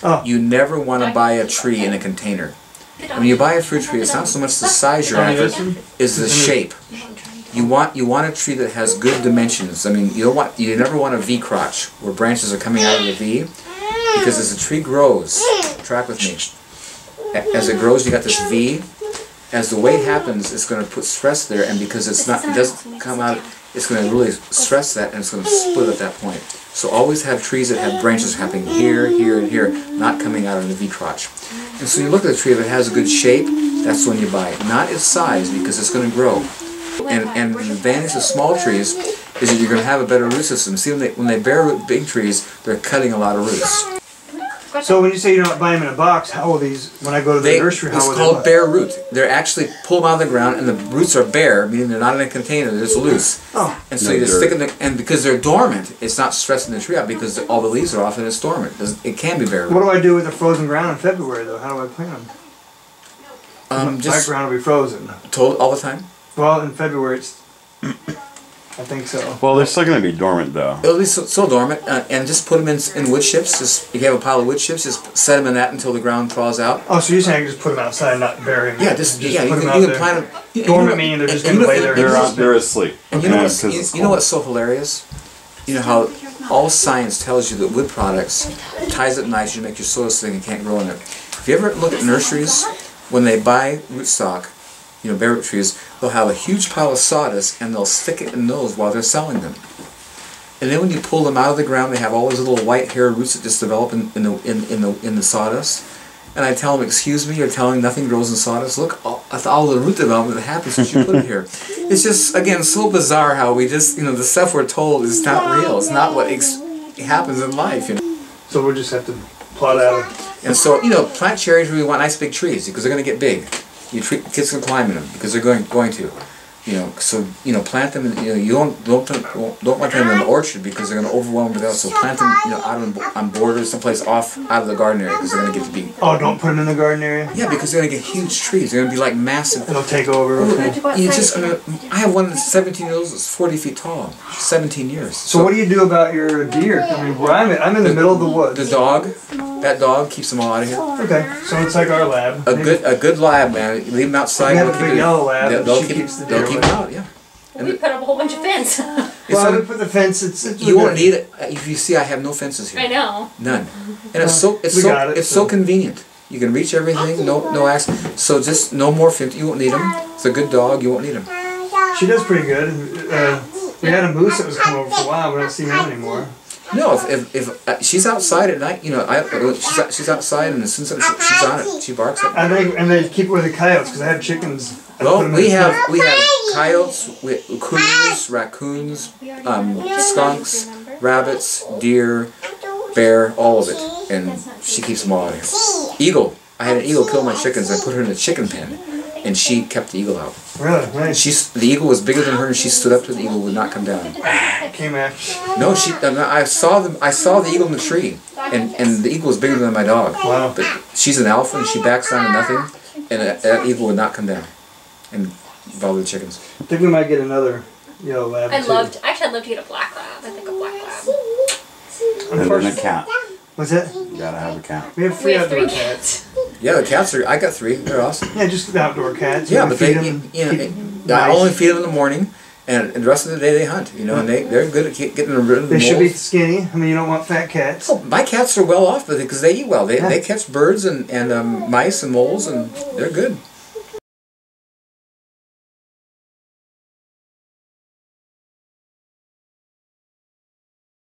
Oh. You never want to buy a tree in a container. When you buy a fruit tree, it's not so much the size you're after, it's the shape. You want a tree that has good dimensions. I mean, you never want a V crotch where branches are coming out of the V, because as the tree grows, track with me. As it grows, you got this V. As the weight happens, it's going to put stress there, and because it doesn't come out, it's going to really stress that, and it's going to split at that point. So always have trees that have branches happening here, here, and here, not coming out of the V crotch. And so you look at the tree, if it has a good shape, that's when you buy it. Not its size, because it's going to grow. And the advantage of small trees is that you're going to have a better root system. See, when they bear root big trees, they're cutting a lot of roots. So when you say you don't buy them in a box, how will these, when I go to the nursery, how will they look? It's called bare root. They're actually pulled out of the ground, and the roots are bare, meaning they're not in a container, they're just loose. Oh. And so you just stick them, and because they're dormant, it's not stressing the tree out because all the leaves are off and it's dormant. It can be bare root. What do I do with the frozen ground in February, though? How do I plant them? My ground will be frozen. All the time? Well, in February, it's... I think so. Well, they're still going to be dormant, though. It'll be so dormant, and just put them in wood chips. Just if you have a pile of wood chips, just set them in that until the ground thaws out. Oh, so you're saying I can just put them outside and not bury them? Yeah, you can plant them. Dormant meaning they're just going to lay there. They're asleep. And you know what's so hilarious? You know how all science tells you that wood products ties it nice, you make your soil so they can't grow in it. If you ever look at nurseries, when they buy rootstock, bare root trees, they'll have a huge pile of sawdust and they'll stick it in those while they're selling them. And then when you pull them out of the ground, they have all those little white hair roots that just develop in the sawdust. And I tell them, "Excuse me, you're telling nothing grows in sawdust? Look at all the root development that happens since you put it here." It's just, again, so bizarre how we just, the stuff we're told is not real. It's not what happens in life. So we'll just have to plot out. And so, plant cherries where we want nice big trees because they're going to get big. Kids can climb in them because they're going to, So plant them. You don't want them in the orchard because they're going to overwhelm the else. So plant them, out on borders, someplace out of the garden area because they're going to get to be. Oh, don't put them in the garden area. Yeah, because they're going to get huge trees. They're going to be like massive. It'll take over. I have one that's 17 years old. It's 40 feet tall. 17 years. So what do you do about your deer? I mean, where I'm in the middle of the woods. The dog. That dog keeps them all out of here. Okay, so it's like our lab. A good lab, man. You leave them outside. We have a big yellow lab. They'll keep them out. Yeah. And we put up a whole bunch of fence. Well, we put the fence. You won't need it. If you see, I have no fences here. I know. None. And it's so convenient. You can reach everything. No accident. So just no more fence. You won't need them. It's a good dog. You won't need them. She does pretty good. We had a moose that was coming over for a while. We don't see him anymore. No, if she's outside at night, she's outside, and as soon as she's on it, she barks at me. And they keep it with the coyotes because I have chickens. Well, we have coyotes, cougars, raccoons, skunks, rabbits, deer, bear, all of it, and she keeps them all out of here. Eagle. I had an eagle kill my chickens. I put her in a chicken pen, and she kept the eagle out. Really? Nice. The eagle was bigger than her, and she stood up to the eagle, would not come down. Came after. No, I saw the eagle in the tree, and the eagle was bigger than my dog. Wow. But she's an alpha, and she backs down to nothing, and that eagle would not come down and bother the chickens. I think we might get another lab. I'd love to get a black lab. I think a black lab. And then a cat. What's that? You gotta have a cat. We have three outdoor cats. Yeah, the cats I got 3. They're awesome. Yeah, just the outdoor cats. Yeah, but I only feed them in the morning, and the rest of the day they hunt. And they're good at getting rid of the mold. They should be skinny. I mean, you don't want fat cats. Oh, my cats are well off because they eat well. They catch birds and mice and moles, and they're good.